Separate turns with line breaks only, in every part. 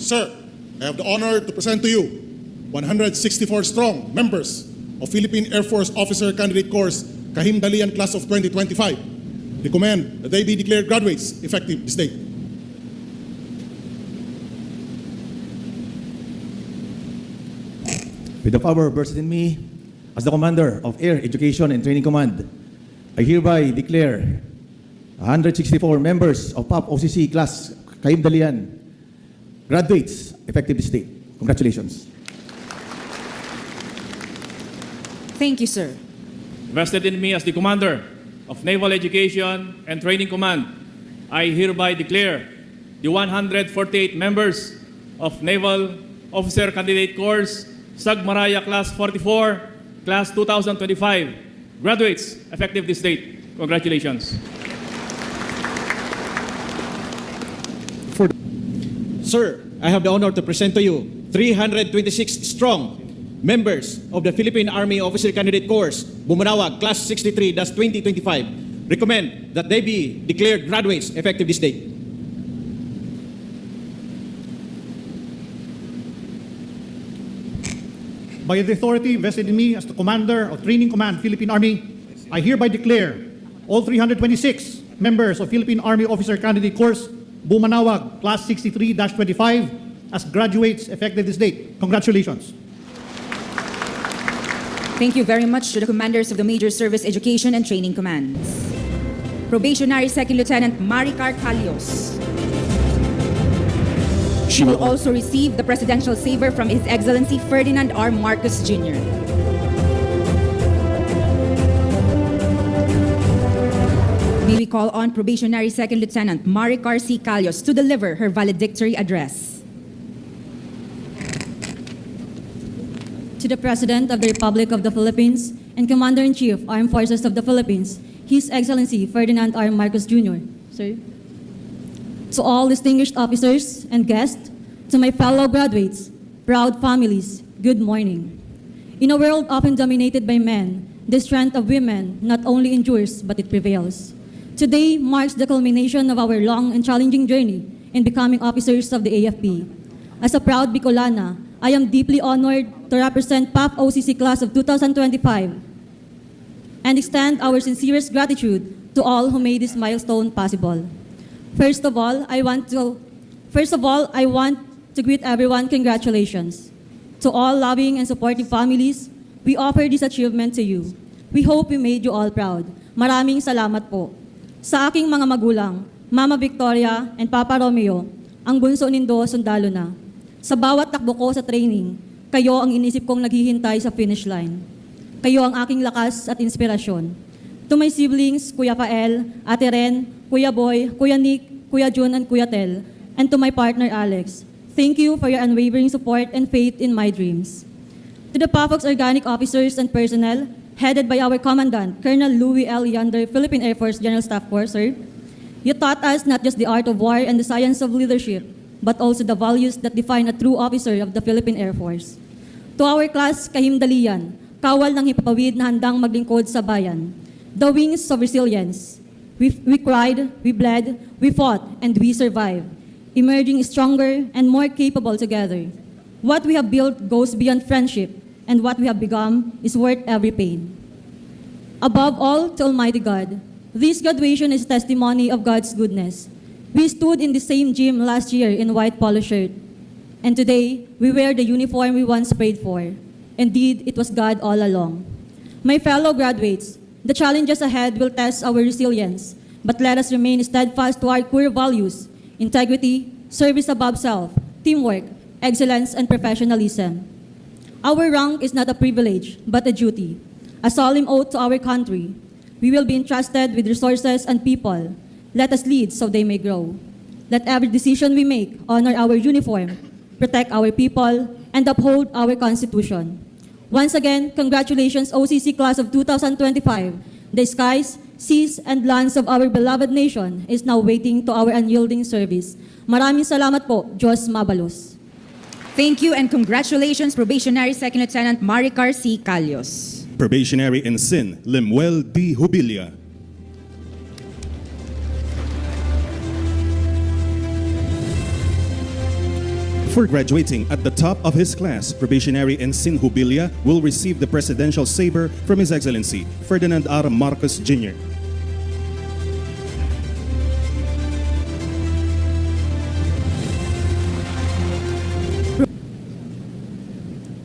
Sir, I have the honor to present to you 164 strong members of Philippine Air Force Officer Candidate Course Kahimdalian Class of 2025. Recommend that they be declared graduates effective this date.
With the power vested in me as the Commander of Air Education and Training Command, I hereby declare 164 members of PAP OCC Class Kahimdalian graduates effective this date. Congratulations.
Thank you, sir.
Vested in me as the Commander of Naval Education and Training Command, I hereby declare the 148 members of Naval Officer Candidate Course Sagmaraya Class 44, Class 2025, graduates effective this date. Congratulations.
Sir, I have the honor to present to you 326 strong members of the Philippine Army Officer Candidate Course, Bumanawag, Class 63-2025. Recommend that they be declared graduates effective this date.
By the authority vested in me as the Commander of Training Command, Philippine Army, I hereby declare all 326 members of Philippine Army Officer Candidate Course, Bumanawag, Class 63-25, as graduates effective this date. Congratulations.
Thank you very much to the commanders of the Major Service Education and Training Commands. Probationary Second Lieutenant Maricar Calios. She will also receive the Presidential Saber from His Excellency Ferdinand R. Marcos Jr. May we call on Probationary Second Lieutenant Maricar C. Calios to deliver her valedictory address.
To the President of the Republic of the Philippines and Commander-in-Chief, Armed Forces of the Philippines, His Excellency Ferdinand R. Marcos Jr. Sir. To all distinguished officers and guests, to my fellow graduates, proud families, good morning. In a world often dominated by men, the strength of women not only endures, but it prevails. Today marks the culmination of our long and challenging journey in becoming officers of the AFP. As a proud Bicolana, I am deeply honored to represent PAP OCC Class of 2025 and extend our sincerest gratitude to all who made this milestone possible. First of all, I want to greet everyone congratulations. To all loving and supportive families, we offer this achievement to you. We hope we made you all proud. Maraming salamat po. Sa aking mga magulang, Mama Victoria and Papa Romeo, ang bunso nindo sundalo na. Sa bawat takbo ko sa training, kayo ang inisip kong naghihintay sa finish line. Kayo ang aking lakas at inspirasyon. To my siblings, Kuya Pael, Ate Ren, Kuya Boy, Kuya Nick, Kuya Jun, and Kuya Tel, and to my partner Alex, thank you for your unwavering support and faith in my dreams. To the PAFOX organic officers and personnel, headed by our Commandant, Colonel Louis L. Yander, Philippine Air Force General Staff Corps, sir, you taught us not just the art of war and the science of leadership, but also the values that define a true officer of the Philippine Air Force. To our class, Kahimdalian, kawal ng hipapawid na handang maglingkod sa bayan, the wings of resilience. We cried, we bled, we fought, and we survived, emerging stronger and more capable together. What we have built goes beyond friendship, and what we have become is worth every pain. Above all, to Almighty God, this graduation is testimony of God's goodness. We stood in the same gym last year in white polo shirt, and today we wear the uniform we once prayed for. Indeed, it was God all along. My fellow graduates, the challenges ahead will test our resilience, but let us remain steadfast to our core values: integrity, service above self, teamwork, excellence, and professionalism. Our rank is not a privilege, but a duty, a solemn oath to our country. We will be entrusted with resources and people. Let us lead so they may grow. Let every decision we make honor our uniform, protect our people, and uphold our Constitution. Once again, congratulations OCC Class of 2025. The skies, seas, and lands of our beloved nation is now waiting to our unyielding service. Maraming salamat po. Diyos mabalos.
Thank you and congratulations, Probationary Second Lieutenant Maricar C. Calios.
Probationary Ensign Lemuel D. Hubilia. For graduating at the top of his class, probationary Ensign Jubilia will receive the Presidential Saber from His Excellency Ferdinand R. Marcos Jr.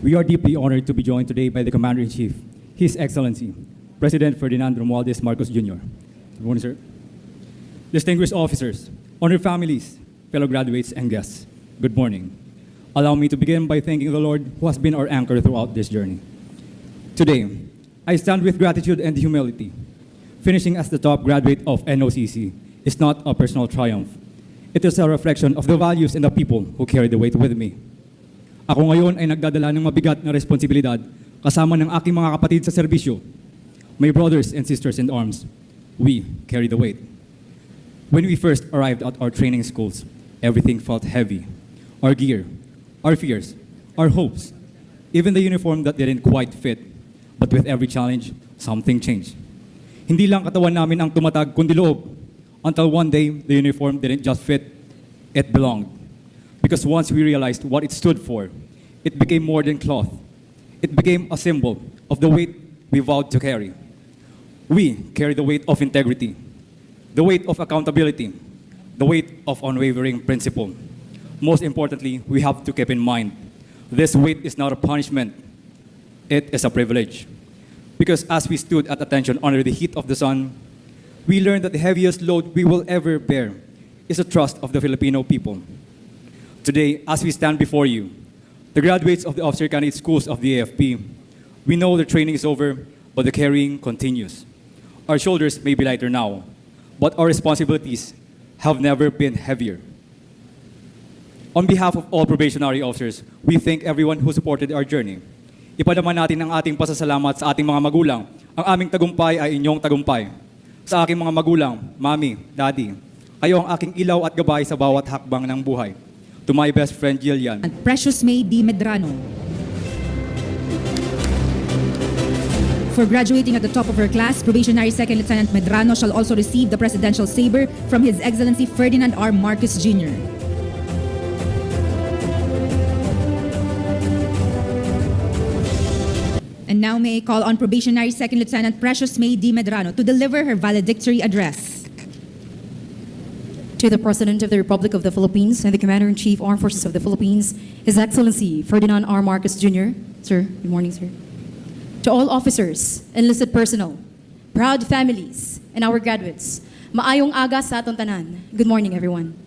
We are deeply honored to be joined today by the Commander-in-Chief, His Excellency, President Ferdinand Romualdez Marcos Jr. Good morning, sir. Distinguished officers, honored families, fellow graduates, and guests, good morning. Allow me to begin by thanking the Lord who has been our anchor throughout this journey. Today, I stand with gratitude and humility. Finishing as the top graduate of NOCC is not a personal triumph. It is a reflection of the values and the people who carry the weight with me. Ako ngayon ay nagdadala ng mabigat na responsibilidad kasama ng aking mga kapatid sa serbisyo. My brothers and sisters in arms, we carry the weight. When we first arrived at our training schools, everything felt heavy. Our gear, our fears, our hopes, even the uniform that didn't quite fit. But with every challenge, something changed. Hindi lang katawan namin ang tumatag kundi loob. Until one day, the uniform didn't just fit, it belonged. Because once we realized what it stood for, it became more than cloth. It became a symbol of the weight we vowed to carry. We carry the weight of integrity, the weight of accountability, the weight of unwavering principle. Most importantly, we have to keep in mind, this weight is not a punishment, it is a privilege. Because as we stood at attention under the heat of the sun, we learned that the heaviest load we will ever bear is the trust of the Filipino people. Today, as we stand before you, the graduates of the officer candidate schools of the AFP, we know the training is over, but the carrying continues. Our shoulders may be lighter now, but our responsibilities have never been heavier. On behalf of all probationary officers, we thank everyone who supported our journey. Ipadaman natin ang ating pasasalamat sa ating mga magulang. Ang aming tagumpay ay inyong tagumpay. Sa aking mga magulang, Mami, Daddy, kayo ang aking ilaw at gabay sa bawat hakbang ng buhay. To my best friend, Jillian.
And Precious May D. Medrano. For graduating at the top of her class, Probationary Second Lieutenant Medrano shall also receive the Presidential Saber from His Excellency Ferdinand R. Marcos Jr. And now may I call on Probationary Second Lieutenant Precious May D. Medrano to deliver her valedictory address.
To the President of the Republic of the Philippines and the Commander-in-Chief Armed Forces of the Philippines, His Excellency Ferdinand R. Marcos Jr. Sir, good morning, sir. To all officers, enlisted personnel, proud families, and our graduates, maayong aga sa atong tanan. Good morning, everyone.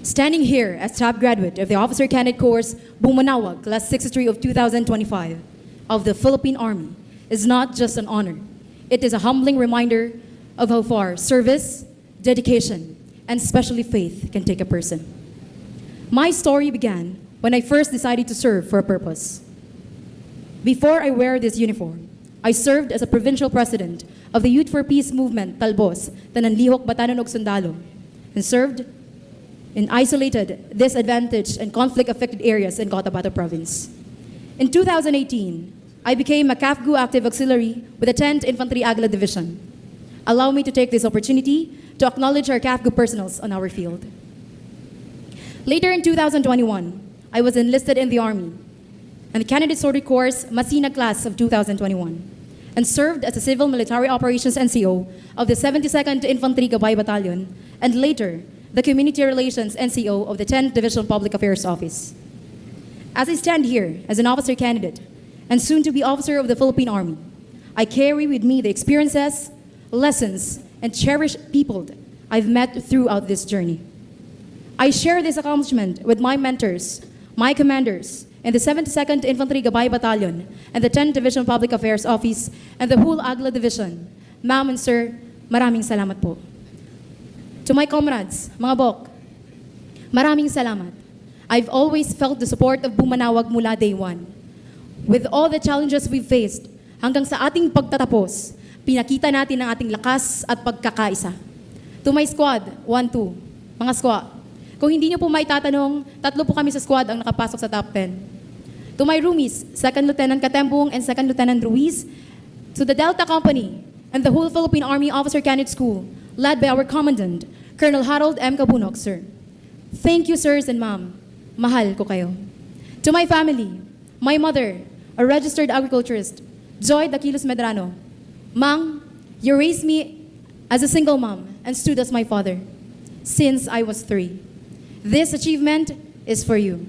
Standing here as top graduate of the Officer Candidate Course, Bumanawag, Class 63 of 2025 of the Philippine Army is not just an honor. It is a humbling reminder of how far service, dedication, and especially faith can take a person. My story began when I first decided to serve for a purpose. Before I wear this uniform, I served as a provincial president of the Youth for Peace Movement, Talbos, Tananlihok, Batanon, ug Sundalo, and served in isolated, disadvantaged, and conflict-affected areas in Cotabato Province. In 2018, I became a CAFGU Active Auxiliary with the 10th Infantry Agla Division. Allow me to take this opportunity to acknowledge our CAFGU personals on our field. Later in 2021, I was enlisted in the Army and the Candidate Sortie Course Masina class of 2021 and served as a Civil Military Operations NCO of the 72nd Infantry Gabay Battalion and later the Community Relations NCO of the 10th Division Public Affairs Office. As I stand here as an officer candidate and soon to be officer of the Philippine Army, I carry with me the experiences, lessons, and cherished people I've met throughout this journey. I share this accomplishment with my mentors, my commanders, in the 72nd Infantry Gabay Battalion and the 10th Division Public Affairs Office and the whole Agla Division. Ma'am and sir, maraming salamat po. To my comrades, mga bok, maraming salamat. I've always felt the support of Bumanawag mula day one. With all the challenges we've faced, hanggang sa ating pagtatapos, pinakita natin ang ating lakas at pagkakaisa. To my squad, 1-2, mga squad. Kung hindi nyo po maitatanong, 3 po kami sa squad ang nakapasok sa top 10. To my roomies, 2nd Lieutenant Katembong and 2nd Lieutenant Ruiz, to the Delta Company and the whole Philippine Army Officer Candidate School, led by our Commandant, Colonel Harold M. Cabunok, sir. Thank you, sirs and ma'am. mahal ko kayo. To my family, my mother, a registered agriculturist, Joy Daquilos Medrano. Mang, you raised me as a single mom and stood as my father since I was 3. This achievement is for you.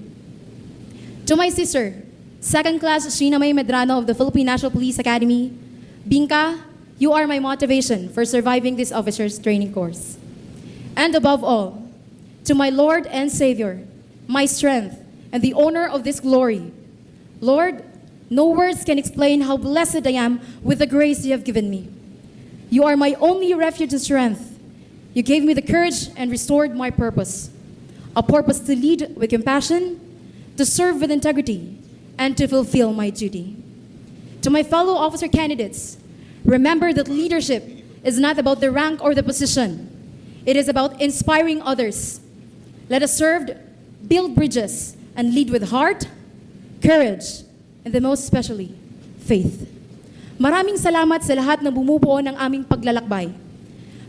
To my sister, second class Sheena May Medrano of the Philippine National Police Academy, Bingka, you are my motivation for surviving this officer's training course. And above all, to my Lord and Savior, my strength and the owner of this glory, Lord, no words can explain how blessed I am with the grace you have given me. You are my only refuge and strength. You gave me the courage and restored my purpose. A purpose to lead with compassion, to serve with integrity, and to fulfill my duty. To my fellow officer candidates, remember that leadership is not about the rank or the position. It is about inspiring others. Let us serve, build bridges, and lead with heart, courage, and the most especially, faith. Maraming salamat sa lahat na bumubuo ng aming paglalakbay.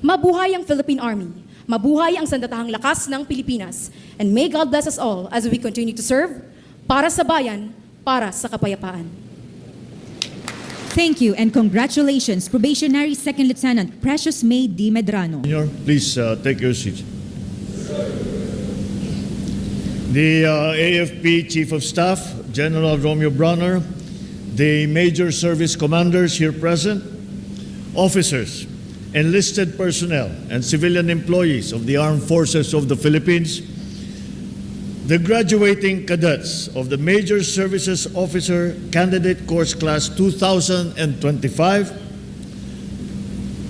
Mabuhay ang Philippine Army. Mabuhay ang sandatahang lakas ng Pilipinas. And may God bless us all as we continue to serve para sa bayan, para sa kapayapaan.
Thank you and congratulations, Probationary Second Lieutenant Precious May D. Medrano.
Please take your seats. The AFP Chief of Staff, General Romeo Bronner, the major service commanders here present, officers, enlisted personnel, and civilian employees of the Armed Forces of the Philippines, the graduating cadets of the Major Services Officer Candidate Course Class 2025.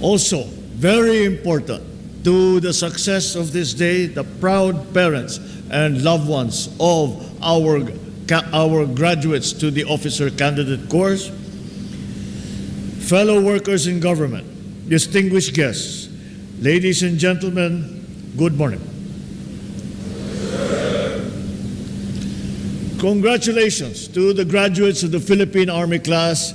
Also, very important to the success of this day, the proud parents and loved ones of our graduates to the Officer Candidate Course, fellow workers in government, distinguished guests, ladies and gentlemen, good morning. Congratulations to the graduates of the Philippine Army Class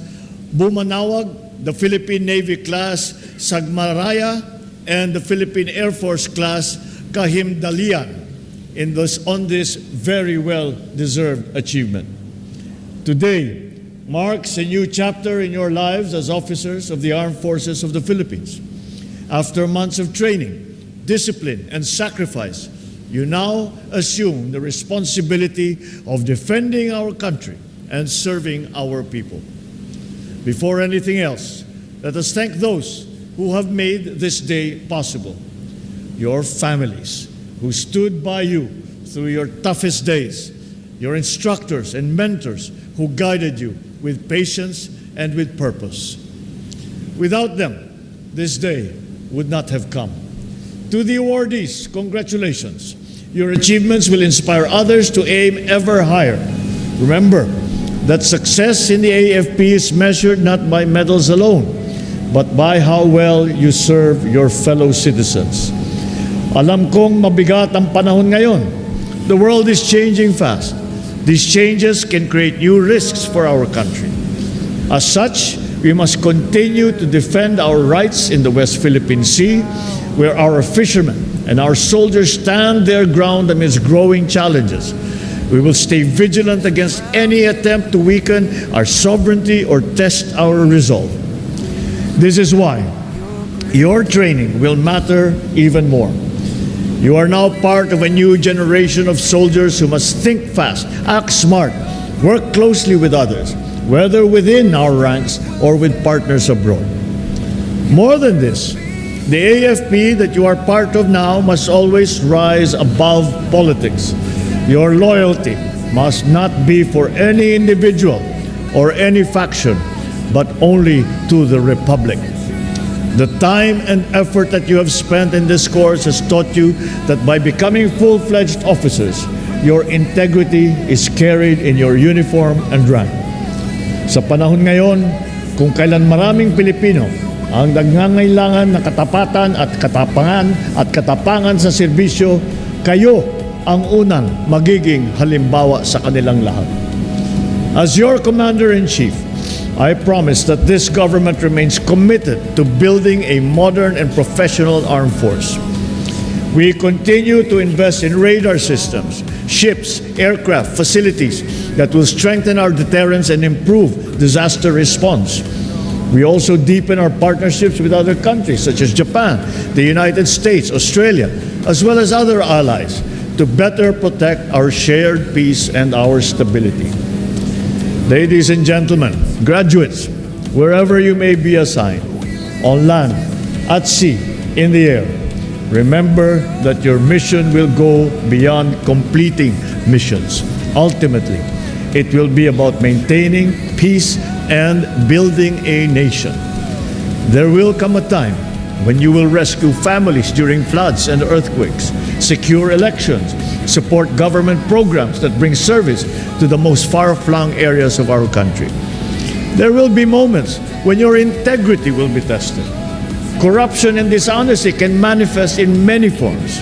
Bumanawag, the Philippine Navy Class Sagmaraya, and the Philippine Air Force Class Kahimdalian on this very well-deserved achievement. Today marks a new chapter in your lives as officers of the Armed Forces of the Philippines. After months of training, discipline, and sacrifice, you now assume the responsibility of defending our country and serving our people. Before anything else, let us thank those who have made this day possible. Your families who stood by you through your toughest days, your instructors and mentors who guided you with patience and with purpose. Without them, this day would not have come. To the awardees, congratulations. Your achievements will inspire others to aim ever higher. Remember that success in the AFP is measured not by medals alone, but by how well you serve your fellow citizens. Alam kong mabigat ang panahon ngayon. The world is changing fast. These changes can create new risks for our country. As such, we must continue to defend our rights in the West Philippine Sea, where our fishermen and our soldiers stand their ground amidst growing challenges. We will stay vigilant against any attempt to weaken our sovereignty or test our resolve. This is why your training will matter even more. You are now part of a new generation of soldiers who must think fast, act smart, work closely with others, whether within our ranks or with partners abroad. More than this, the AFP that you are part of now must always rise above politics. Your loyalty must not be for any individual or any faction, but only to the Republic. The time and effort that you have spent in this course has taught you that by becoming full-fledged officers, your integrity is carried in your uniform and rank. Sa panahon ngayon, kung kailan maraming Pilipino ang nangangailangan ng katapatan at katapangan sa serbisyo, kayo ang unang magiging halimbawa sa kanilang lahat. As your Commander-in-Chief, I promise that this government remains committed to building a modern and professional armed force. We continue to invest in radar systems, ships, aircraft, facilities that will strengthen our deterrence and improve disaster response. We also deepen our partnerships with other countries such as Japan, the United States, Australia, as well as other allies to better protect our shared peace and our stability. Ladies and gentlemen, graduates, wherever you may be assigned, on land, at sea, in the air, remember that your mission will go beyond completing missions. Ultimately, it will be about maintaining peace and building a nation. There will come a time when you will rescue families during floods and earthquakes, secure elections, support government programs that bring service to the most far-flung areas of our country. There will be moments when your integrity will be tested. Corruption and dishonesty can manifest in many forms.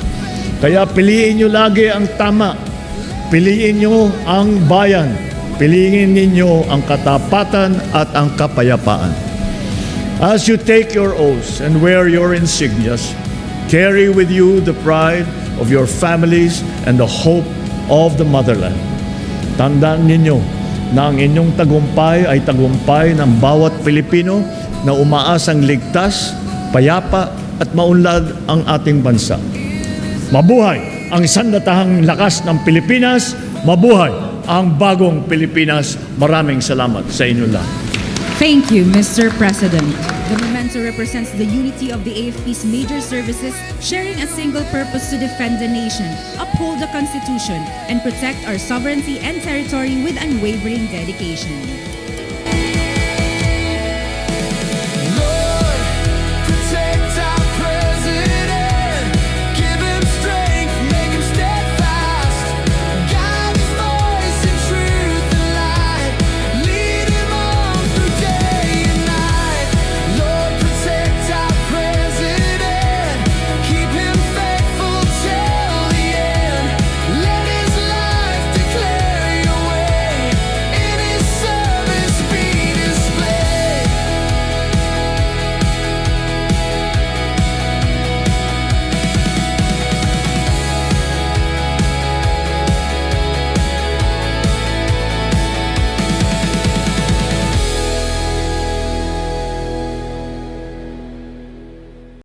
Kaya piliin nyo lagi ang tama. Piliin nyo ang bayan. Piliin ninyo ang katapatan at ang kapayapaan. As you take your oaths and wear your insignias, carry with you the pride of your families and the hope of the motherland. Tandaan ninyo na ang inyong tagumpay ay tagumpay ng bawat Pilipino na umaasang ligtas, payapa at maunlad ang ating bansa. Mabuhay ang sandatahang lakas ng Pilipinas! Mabuhay ang bagong Pilipinas! Maraming salamat sa inyo lahat.
Thank you, Mr. President. The memento represents the unity of the AFP's major services, sharing a single purpose to defend the nation, uphold the Constitution, and protect our sovereignty and territory with unwavering dedication.